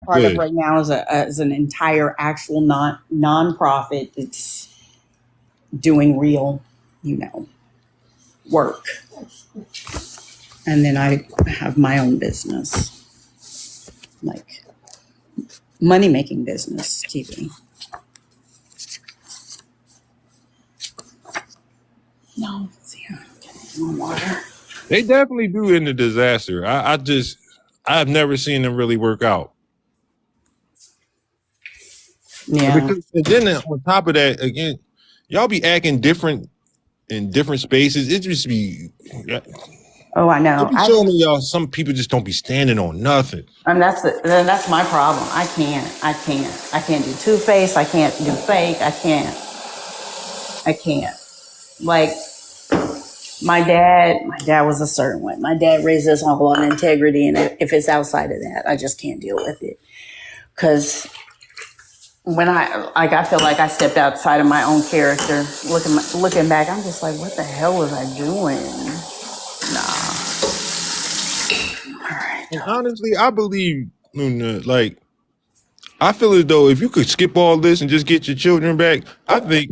part of Good. right now is an entire actual nonprofit that's doing real, you know, work. And then I have my own business, like money making business, TV. No, see, getting more water. They definitely do end a disaster. I've never seen them really work out. Yeah. Because, and then on top of that, again, y'all be acting different in different spaces. It just be, Oh, I it know. be showing me y'all. Some people just don't be standing on nothing. And that's my problem. I can't do Two Face. I can't do fake. I can't. Like my dad was a certain way. My dad raised us all on integrity, and if it's outside of that, I just can't deal with it. Because when I feel like I stepped outside of my own character. Looking back, I'm just like, what the hell was I doing? Nah. All right. And honestly, I believe, Luna, like, I feel as though if you could skip all this and just get your children back, I think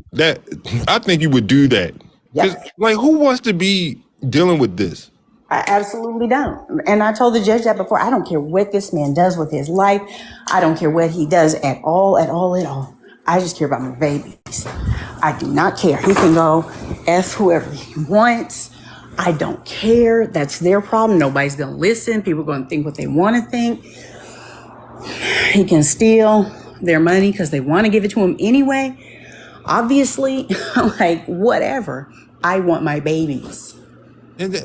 you would do that. Because, Yep. like, who wants to be dealing with this? I absolutely don't. And I told the judge that before. I don't care what this man does with his life. I don't care what he does at all, at all, at all. I just care about my babies. I do not care. He can go F whoever he wants. I don't care. That's their problem. Nobody's going to listen. People are going to think what they want to think. He can steal their money because they want to give it to him anyway. Obviously, like, whatever. I want my babies. And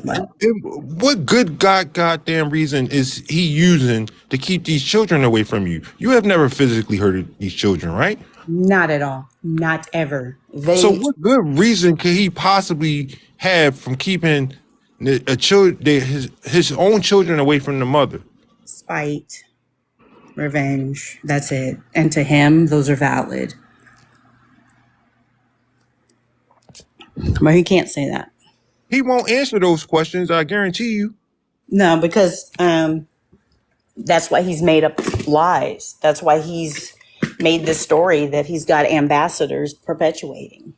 what good goddamn reason is he using to keep these children away from you? You have never physically hurted these children, right? Not at all. Not ever. So what good reason could he possibly have from keeping his own children away from the mother? Spite, revenge. That's it. And to him, those are valid. But he can't say that. He won't answer those questions, I guarantee you. No, because that's why he's made up lies. That's why he's made this story that he's got ambassadors perpetuating.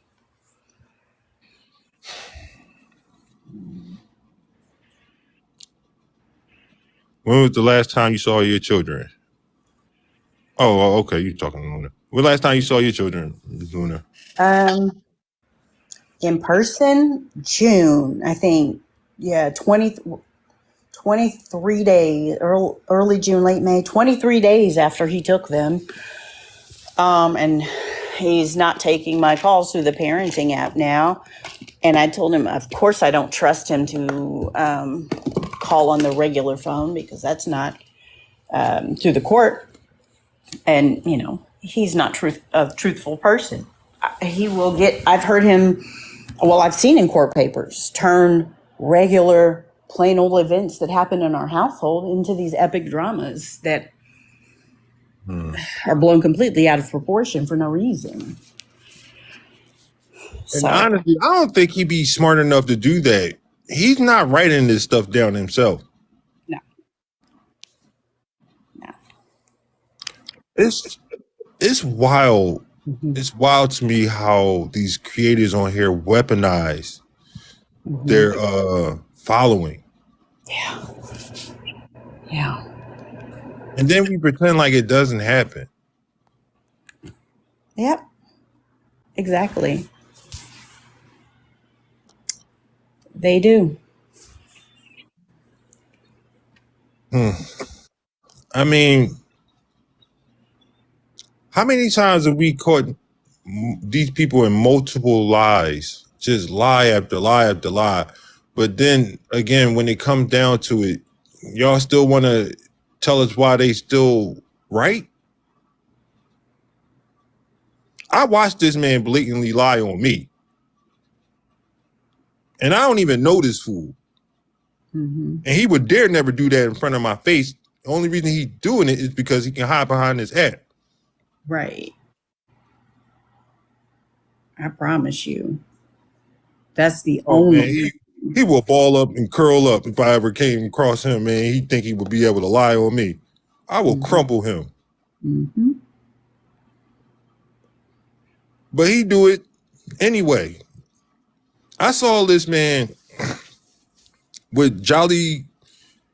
When was the last time you saw your children? Oh, okay, you're talking to Luna. When last time you saw your children, Luna? In person, June, I think. Yeah, 23 days, early June, late May, 23 days after he took them. And he's not taking my calls through the parenting app now. And I told him, of course, I don't trust him to call on the regular phone because that's not through the court. And, you know, he's not a truthful person. He will get, I've heard him, well, I've seen in court papers, turn regular, plain old events that happen in our household into these epic dramas that are blown completely out of proportion for no reason. And honestly, I don't think he'd be smart enough to do that. He's not writing this stuff down himself. No. It's wild. Mm-hmm. It's wild to me how these creators on here weaponize their following. Yeah. Yeah. And then we pretend like it doesn't happen. Yep. Exactly. They do. I mean, how many times have we caught these people in multiple lies? Just lie after lie after lie. But then again, when it comes down to it, y'all still want to tell us why they still right? I watched this man blatantly lie on me. And I don't even know this fool. Mm-hmm. And he would dare never do that in front of my face. The only reason he's doing it is because he can hide behind his hat. Right. I promise you. That's the only. Man, he will ball up and curl up if I ever came across him, man. He'd think he would be able to lie on me. I will crumple him. Mm-hmm. But he do it anyway. I saw this man with jolly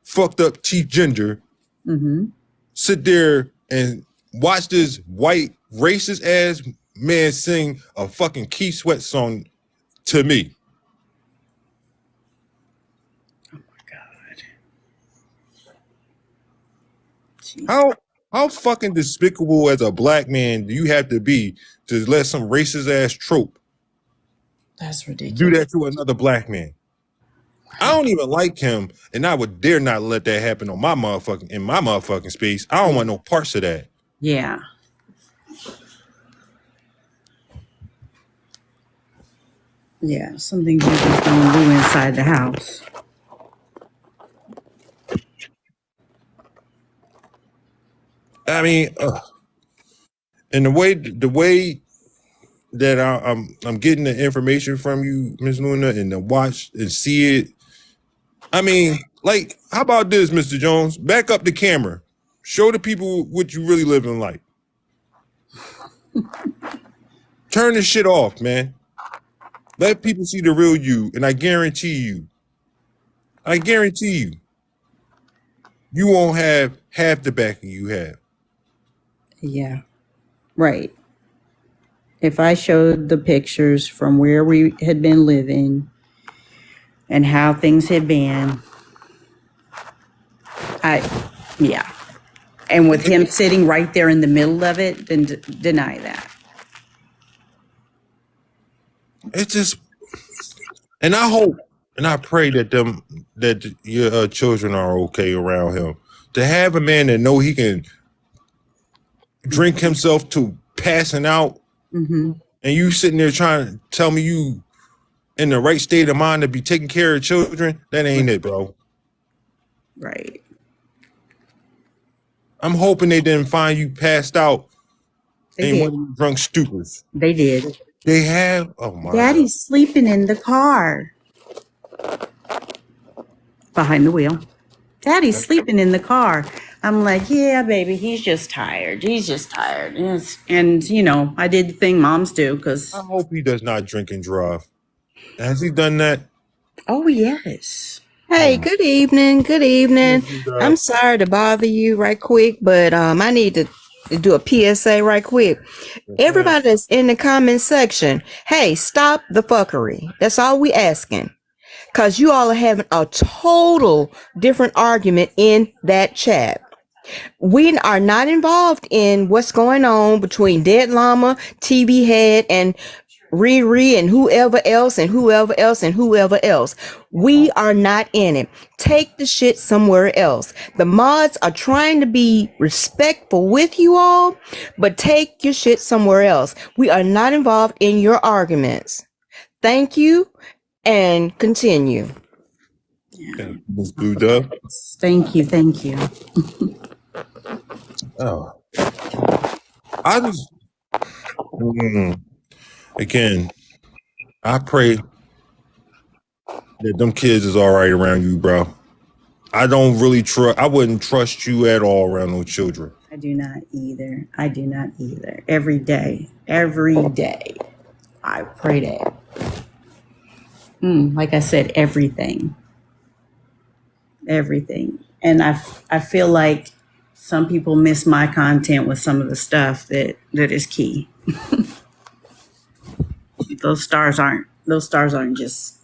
fucked up Chief Ginger Mm-hmm. sit there and watch this white racist ass man sing a fucking Keith Sweat song to me. Oh my God. How fucking despicable as a black man do you have to be to let some racist ass trope That's ridiculous. do that to another black man? I don't even like him, and I would dare not let that happen on my motherfucking space. I don't want no parts of that. Yeah. Yeah. Some things you just don't do inside the house. I mean, and the way that I'm getting the information from you, Miss Luna, and to watch and see it. I mean, like, how about this, Mr. Jones? Back up the camera. Show the people what you really living like. Turn this shit off, man. Let people see the real you, and I guarantee you, you won't have half the backing you have. Yeah. Right. If I showed the pictures from where we had been living and how things had been, yeah. And with him sitting right there in the middle of it, then deny that. It's just, and I hope and I pray that your children are okay around him. To have a man that know he can drink himself to passing out, Mm-hmm. and you sitting there trying to tell me you in the right state of mind to be taking care of children, that ain't it, bro. Right. I'm hoping they didn't find you passed out They in did. one of them drunk stupors. They did. They have. Oh my Daddy's sleeping in the car. Behind the wheel. Daddy's sleeping in the car. I'm like, yeah, baby, he's just tired. He's just tired. And you know, I did the thing moms do because. God. I hope he does not drink and drive. Has he done that? Oh, yes. Hey, good evening. Good evening. I'm sorry to bother you right quick, but I need to do a PSA right quick. Everybody that's in the comment section, hey, stop the fuckery. That's all we asking. Because you all are having a total different argument in that chat. We are not involved in what's going on between Dead Llama, TV Head, and Riri and whoever else and whoever else and whoever else. We are not in it. Take the shit somewhere else. The mods are trying to be respectful with you all, but take your shit somewhere else. We are not involved in your arguments. Thank you and continue. Miss Blue Dove. Thank you. Thank you. Oh, I just again, I pray that them kids is all right around you, bro. I don't really trust. I wouldn't trust you at all around those children. I do not either. I do not either. Every day, I pray that. Like I said, everything. And I feel like some people miss my content with some of the stuff that is key. Those stars aren't just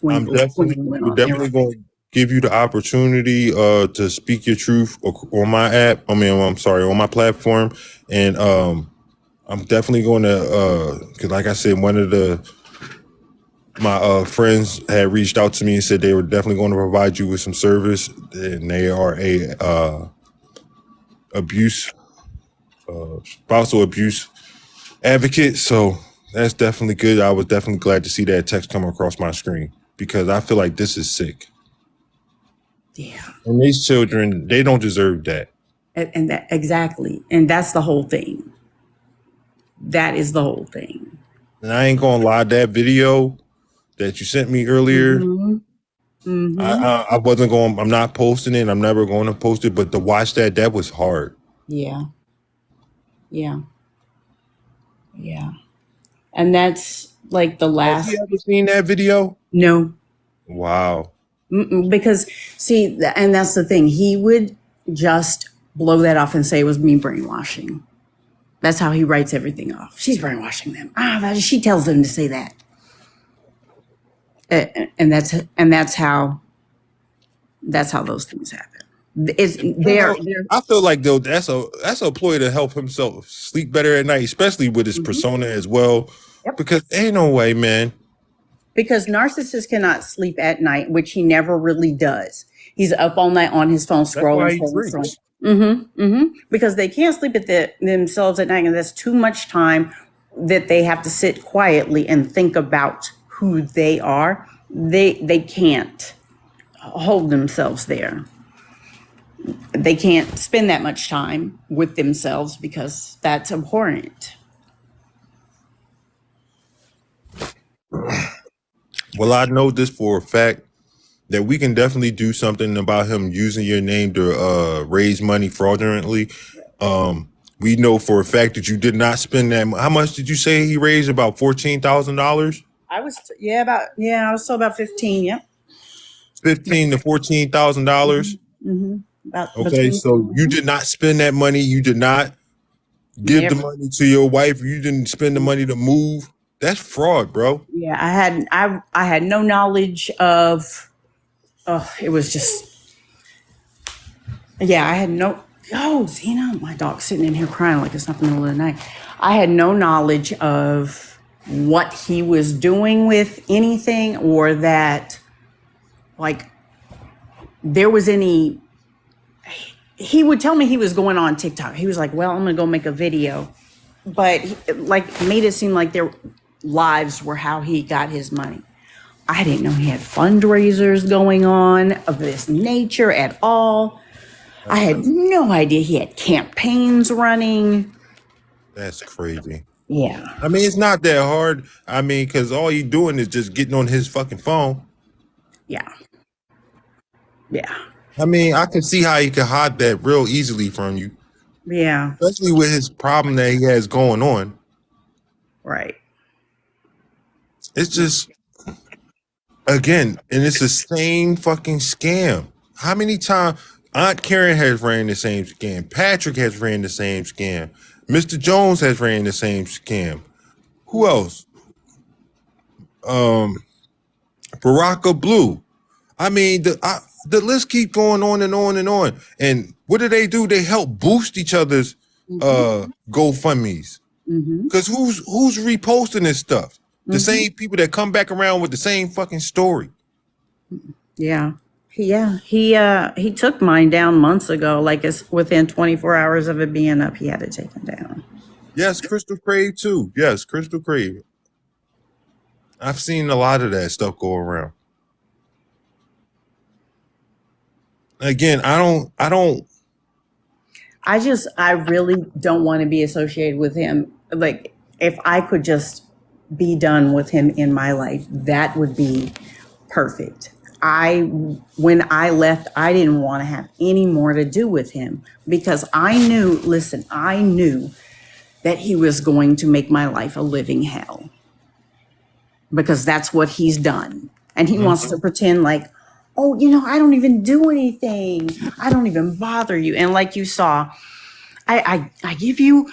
I'm twinkling on definitely going to give you the opportunity to speak your truth on my app. I mean, I'm sorry, on my platform, and I'm definitely going to because, like I said, one of my friends had reached out to me and said they were definitely going to provide you with some service, and they are a spousal abuse advocate. So that's definitely good. I was definitely glad to see that text come across my screen because I feel like this is sick. Yeah. And these children, they don't deserve that. And that exactly. And that's the whole thing. That is the whole thing. And I ain't gonna lie, that video that you sent me earlier, I wasn't going. I'm not posting it. I'm never going to post it. But to watch that was hard. Yeah. Yeah. Yeah. And that's like the Have you last. ever seen that video? No. Wow. Because see, and that's the thing. He would just blow that off and say it was me brainwashing. That's how he writes everything off. She's brainwashing them. She tells them to say that. And that's how those things happen. It's Well, they're I feel like though that's a ploy to help himself sleep better at night, especially with his Mhm. persona as well. Yep. Because ain't no way, man. Because narcissists cannot sleep at night, which he never really does. He's up all night on his phone That's why scrolling, he drinks. Because they can't sleep at themselves at night, and that's too much time that they have to sit quietly and think about who they are. They can't hold themselves there. They can't spend that much time with themselves because that's abhorrent. Well, I know this for a fact that we can definitely do something about him using your name to raise money fraudulently. We know for a fact that you did not spend that. How much did you say he raised? About $14,000. I was I was still about 15. Yep. $15,000 to $14,000. About Okay, between. so you did not spend that money. You did not give the Never. money to your wife. You didn't spend the money to move. That's fraud, bro. Yeah, I had no knowledge of. Oh, it was just. Yeah, I had no. Oh, Zena, my dog's sitting in here crying like it's not the middle of the night. I had no knowledge of what he was doing with anything, or that like there was any. He would tell me he was going on TikTok. He was like, "Well, I'm gonna go make a video," but like made it seem like their lives were how he got his money. I didn't know he had fundraisers going on of this nature at all. I had no idea he had campaigns running. That's crazy. Yeah. I mean, it's not that hard. I mean, because all you doing is just getting on his fucking phone. Yeah. Yeah. I mean, I can see how he can hide that real easily from you, Yeah. especially with his problem that he has going on. Right. It's just, again, and it's the same fucking scam. How many times Aunt Karen has ran the same scam? Patrick has ran the same scam. Mr. Jones has ran the same scam. Who else? Baraka Blue. I mean, the list keep going on and on and on. And what do? They help boost each other's GoFundMe's. Because who's reposting this stuff? The same people that come back around with the same fucking story. Yeah. He took mine down months ago. Like it's within 24 hours of it being up, he had it taken down. Yes, Crystal Crave too. Yes, Crystal Crave. I've seen a lot of that stuff go around. Again, I really don't want to be associated with him. Like, if I could just be done with him in my life, that would be perfect. When I left, I didn't want to have any more to do with him because I knew that he was going to make my life a living hell because that's what he's done. And he wants to pretend like, oh, I don't even do anything. I don't even bother you. And like you saw, I give you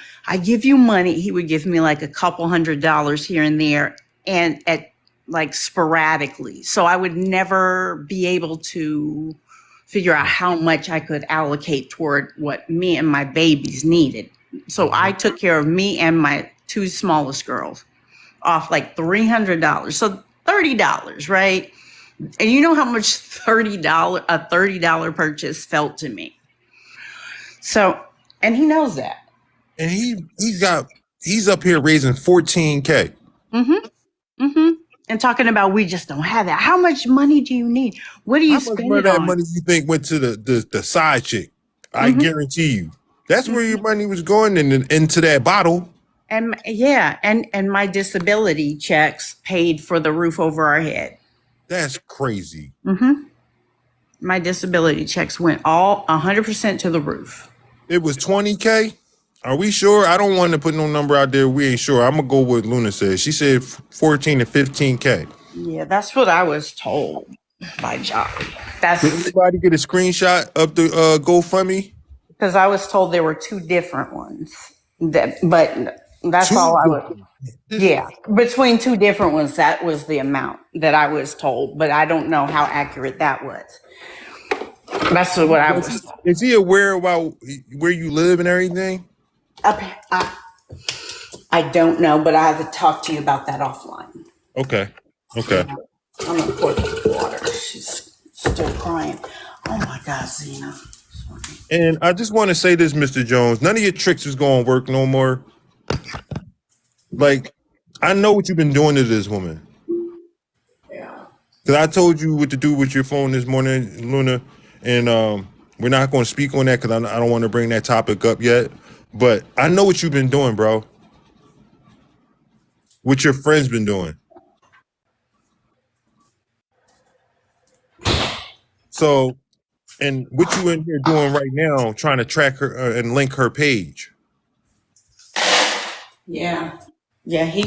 money. He would give me like a couple $100 here and there, and at like sporadically. So I would never be able to figure out how much I could allocate toward what me and my babies needed. So I took care of me and my two smallest girls off like $300. So $30, right? And you know how much a $30 purchase felt to me. So, and he knows that. and he's up here raising 14K. And talking about we just don't have that. How much money do you need? What do you How much spend of it that on? money you think went to the side chick? I guarantee you. That's where your money was going into that bottle. And yeah, and my disability checks paid for the roof over our head. That's crazy. My disability checks went all 100% to the roof. It was 20K. Are we sure? I don't want to put no number out there. We ain't sure. I'm gonna go with Luna said. She said 14 to 15K. Yeah, that's what I was told by Jolly. That's Did anybody get a screenshot of the GoFundMe? because I was told there were two different ones. But that's all I was. Yeah, between two different ones, that was the amount that I was told. But I don't know how accurate that was. That's what I was told. Is he aware about where you live and everything? I don't know, but I have to talk to you about that offline. Okay. Okay. I'm gonna pour the water. She's still crying. Oh my God, Zena. And I just want to say this, Mr. Jones. None of your tricks is going to work no more. Like, I know what you've been doing to this woman. Yeah. Because I told you what to do with your phone this morning, Luna. And we're not going to speak on that because I don't want to bring that topic up yet. But I know what you've been doing, bro. What your friends been doing. So, and what you in here doing right now, trying to track her and link her page. Yeah. Yeah, he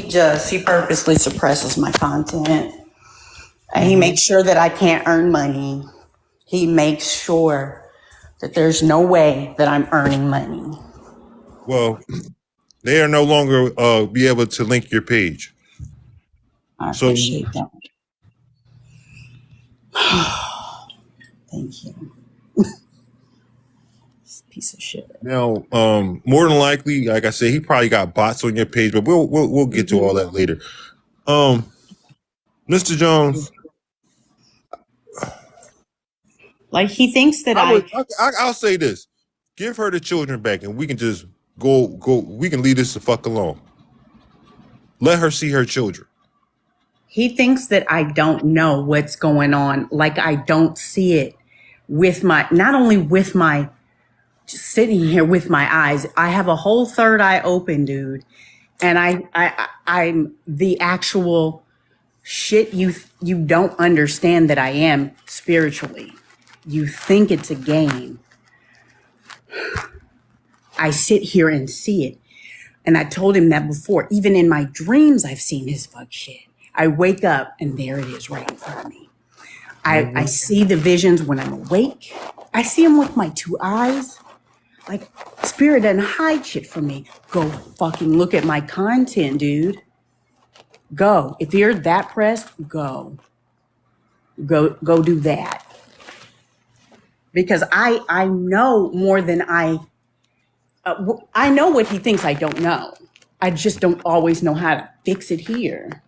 purposely suppresses my content. And he makes sure that I can't earn money. He makes sure that there's no way that I'm earning money. Well, they are no longer be able to link your page. I So- appreciate that. Thank you. This piece of shit. Now, more than likely, like I said, he probably got bots on your page, but we'll get to all that later. Mr. Jones, Like he thinks that I'll say this: give her the children back, and we can just go. We can leave this the fuck alone. Let her see her children. he thinks that I don't know what's going on. Like I don't see it with not only with my, just sitting here with my eyes. I have a whole third eye open, dude. And I'm the actual shit you don't understand that I am spiritually. You think it's a game. I sit here and see it. And I told him that before. Even in my dreams, I've seen his fuck shit. I wake up and there it is right in front of me. I see the visions when I'm awake. I see them with my two eyes. Like, spirit doesn't hide shit from me. Go fucking look at my content, dude. Go. If you're that pressed, go. Go do that. Because I know more than I know what he thinks I don't know. I just don't always know how to fix it here.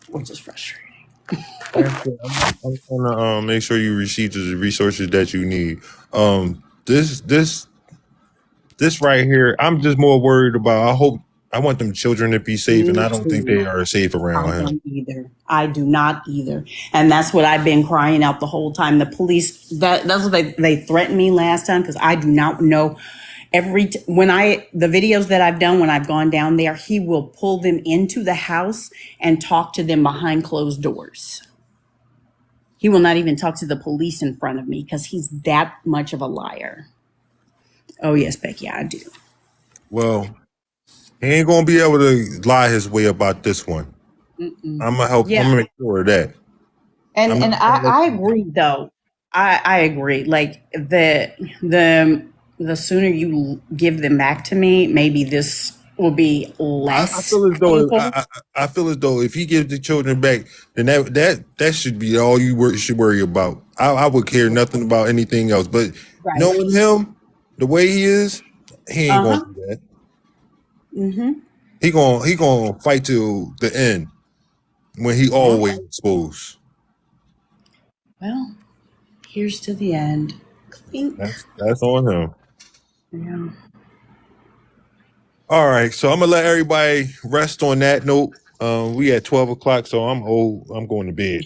Which is frustrating. I'm gonna make sure you receive the resources that you need. This right here, I'm just more worried about. I want them children to be safe, and I don't think they are safe around I him. don't either. I do not either. And that's what I've been crying out the whole time. The police, that's what they threatened me last time because I do not know. The videos that I've done when I've gone down there, he will pull them into the house and talk to them behind closed doors. He will not even talk to the police in front of me because he's that much of a liar. Oh yes, Becky, I do. Well, he ain't gonna be able to lie his way about this one. I'm gonna help. Yeah. I'm gonna make sure of that. And I agree though. I agree. Like the sooner you give them back to me, maybe this will be less. I feel as though painful. I feel as though if he gives the children back, then that should be all you should worry about. I would care nothing about anything else. But Right. knowing him the way he is, he ain't gonna do that. Mm-hmm. He gonna fight till the end when he always exposed. Well, here's to the end. Clink. That's on him. Yeah. All right, so I'm gonna let everybody rest on that note. We at 12 o'clock, so I'm old. I'm going to bed.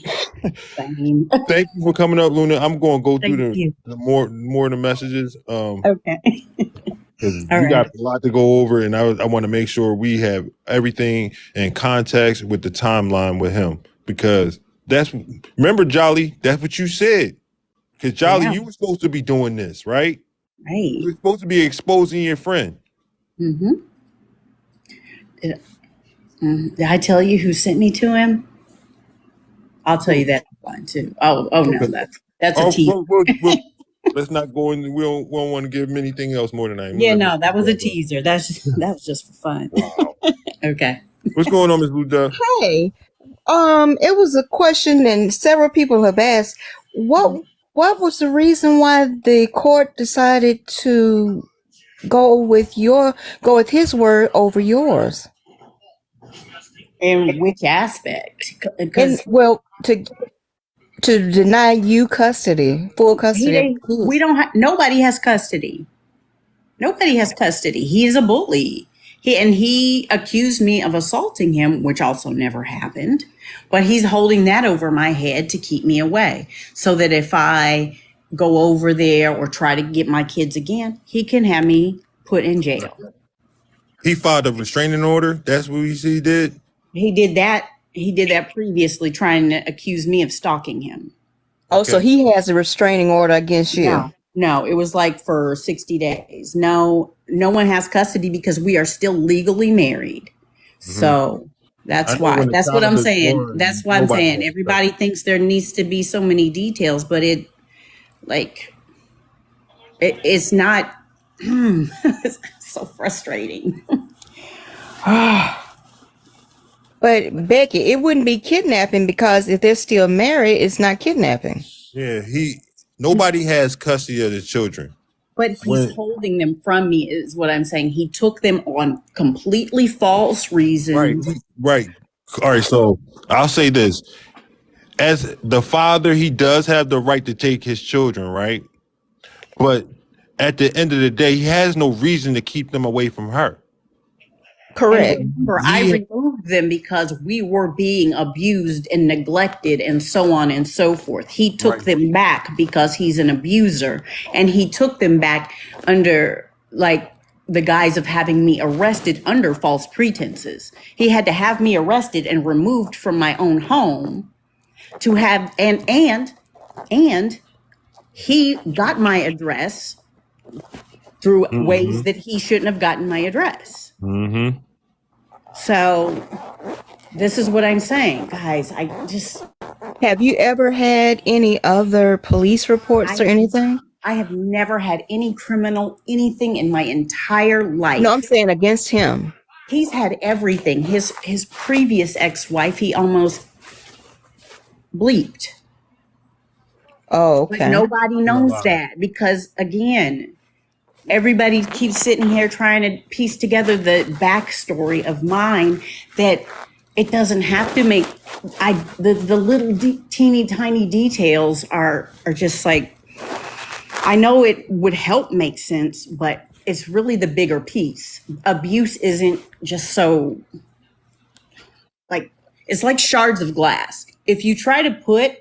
Same. Thank you for coming up, Luna. I'm going to go through Thank you. the more of the messages. Okay. Because All we got right. a lot to go over, and I want to make sure we have everything in context with the timeline with him. Because remember, Jolly, that's what you said. Because Jolly, Yeah. you were supposed to be doing this, right? Right. You were supposed to be exposing your friend. Mm-hmm. Did I tell you who sent me to him? I'll tell you that one too. Oh no, Okay. that's a Oh, tease. let's not go in. We don't want to give him anything else more than I. Yeah, no, that was a teaser. That was just for fun. Wow. Okay. What's going on, Ms. Luda? Hey, it was a question and several people have asked, what was the reason why the court decided to go with his word over yours? In which aspect? And Because well, to deny you full custody of we kids. don't have, nobody has custody. Nobody has custody. He is a bully. He accused me of assaulting him, which also never happened. But he's holding that over my head to keep me away, so that if I go over there or try to get my kids again, he can have me put in jail. He filed a restraining order. That's what he did. He did that. He did that previously, trying to accuse me of stalking him. Oh, so he has a restraining order against you. No, it was like for 60 days. No one has custody because we are still legally married. So that's why. That's what I'm saying. That's why I'm saying everybody thinks there needs to be so many details, but it's not. It's so frustrating. But Becky, it wouldn't be kidnapping because if they're still married, it's not kidnapping. Yeah, nobody has custody of the children. But he's holding them from me is what I'm saying. He took them on completely false reasons. Right. All right, so I'll say this. As the father, he does have the right to take his children, right? But at the end of the day, he has no reason to keep them away from her. Correct. I removed them because we were being abused and neglected and so on and so forth. He took them back because he's an abuser, and he took them back under like the guise of having me arrested under false pretenses. He had to have me arrested and removed from my own home to have and he got my address through ways that he shouldn't have gotten my address. Mm-hmm. So this is what I'm saying, guys. Have you ever had any other police reports or anything? I have never had any criminal anything in my entire life. No, I'm saying against him. He's had everything. His previous ex-wife, he almost bleeped. Oh, okay. But nobody knows that because, again, everybody keeps sitting here trying to piece together the backstory of mine that it doesn't have to make. The little teeny tiny details are just like, I know it would help make sense, but it's really the bigger piece. Abuse isn't just so like, it's like shards of glass. If you try to put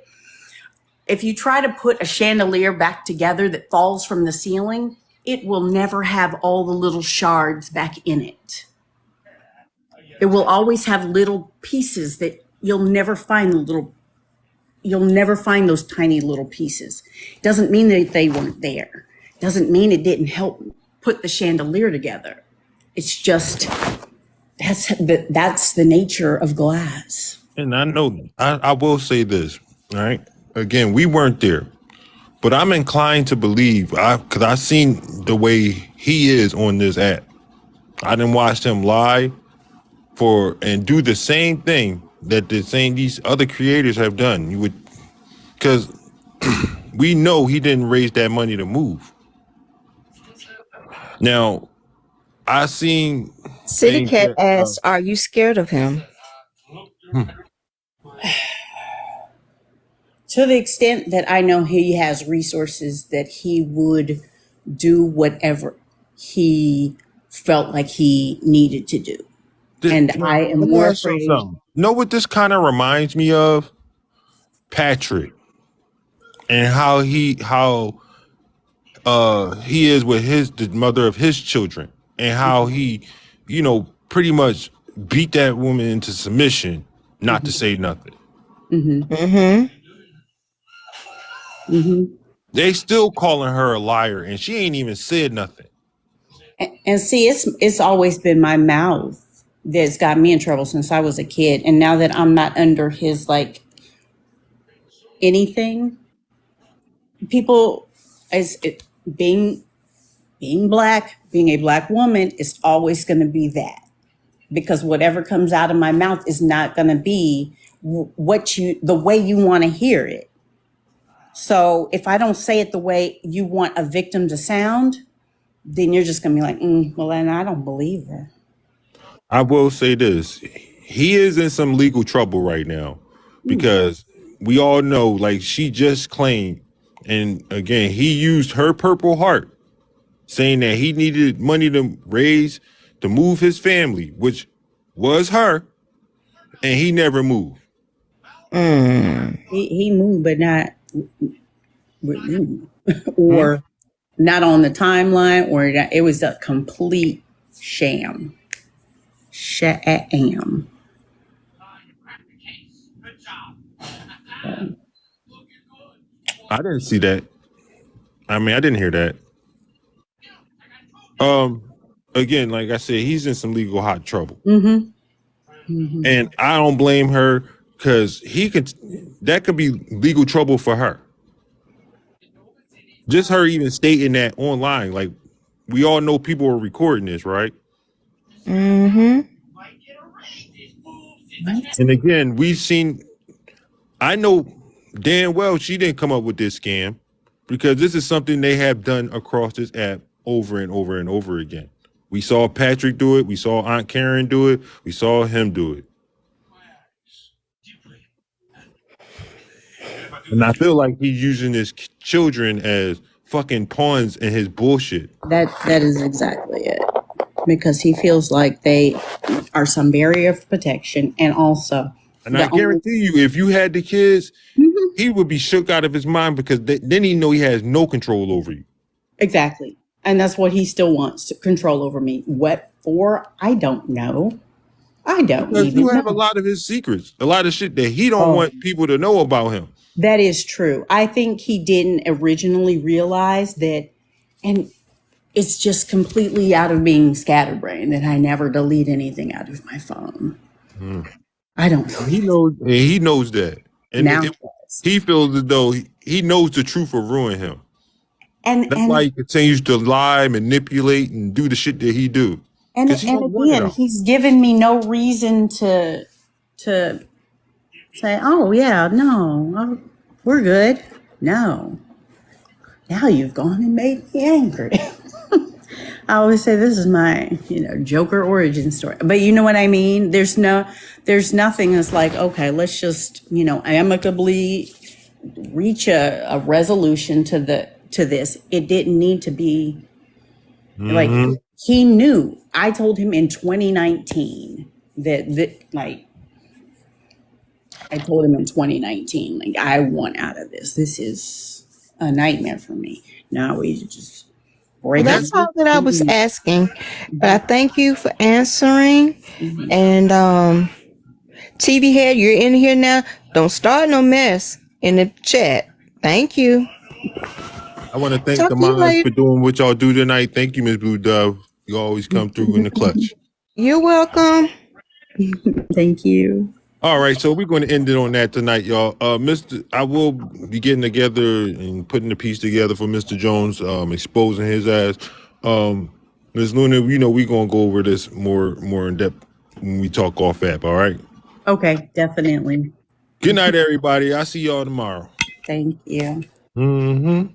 a chandelier back together that falls from the ceiling, it will never have all the little shards back in it. It will always have little pieces that you'll never find those tiny little pieces. Doesn't mean that they weren't there. Doesn't mean it didn't help put the chandelier together. It's just, that's the nature of glass. And I know, I will say this, all right? Again, we weren't there. But I'm inclined to believe, because I've seen the way he is on this app. I didn't watch him lie and do the same thing that these other creators have done. Because we know he didn't raise that money to move. Now, I seen City Cat asked, "Are you scared of him?" To the extent that I know he has resources, that he would do whatever he felt like he needed to do. And I am more afraid. Know what this kind of reminds me of? Patrick. And how he is with the mother of his children. And how he, pretty much beat that woman into submission, not to say nothing. Mm-hmm. Mm-hmm. Mm-hmm. They still calling her a liar, and she ain't even said nothing. And see, it's always been my mouth that's got me in trouble since I was a kid. And now that I'm not under his like anything, people as it, being black, being a black woman is always going to be that, because whatever comes out of my mouth is not going to be the way you want to hear it. So if I don't say it the way you want a victim to sound, then you're just going to be like, well, then I don't believe her. I will say this. He is in some legal trouble right now because we all know, like, she just claimed, and again, he used her Purple Heart, saying that he needed money to move his family, which was her, and he never moved. He moved, but not with me, or not on the timeline, or it was a complete sham. Sham. I didn't see that. I mean, I didn't hear that. Again, like I said, he's in some legal hot trouble. And I don't blame her, because that could be legal trouble for her. Just her even stating that online, like, we all know people are recording this, right? And again, I know damn well she didn't come up with this scam, because this is something they have done across this app over and over and over again. We saw Patrick do it. We saw Aunt Karen do it. We saw him do it. And I feel like he's using his children as fucking pawns in his bullshit. That is exactly it. Because he feels like they are some barrier of protection, and also. And I guarantee you, if you had the kids, he would be shook out of his mind, because then he know he has no control over you. Exactly. And that's what he still wants, to control over me. What for? I don't know. I don't Because even you have know. a lot of his secrets, a lot of shit that he don't want people to know about him. That is true. I think he didn't originally realize that, and it's just completely out of being scatterbrained that I never delete anything out of my phone. I don't. He knows that. And Now he feels as though he knows the truth will ruin him. and That's why he continues to lie, manipulate, and do the shit that he do. and again, he's given me no reason to say, oh yeah, no, we're good. No. Now you've gone and made me angry. I always say this is my, Joker origin story. But you know what I mean? There's nothing that's like, okay, let's just, amicably reach a resolution to this. It didn't need to be like, he knew. I told him in 2019 I told him in 2019, like, I want out of this. This is a nightmare for me. Now we just break Well, that's all that I was asking. But I thank you for answering. And TV Head, you're in here now. Don't start no mess in the chat. Thank you. I want to thank Talk the to you moms later. for doing what y'all do tonight. Thank you, Miss Blue Dove. You always come through in the clutch. You're welcome. Thank you. All right, so we're going to end it on that tonight, y'all. I will be getting together and putting the piece together for Mr. Jones, exposing his ass. Ms. Luna, we're going to go over this more in depth when we talk off app, all right? Okay, definitely. Good night, everybody. I'll see y'all tomorrow. Thank you. Mm-hmm.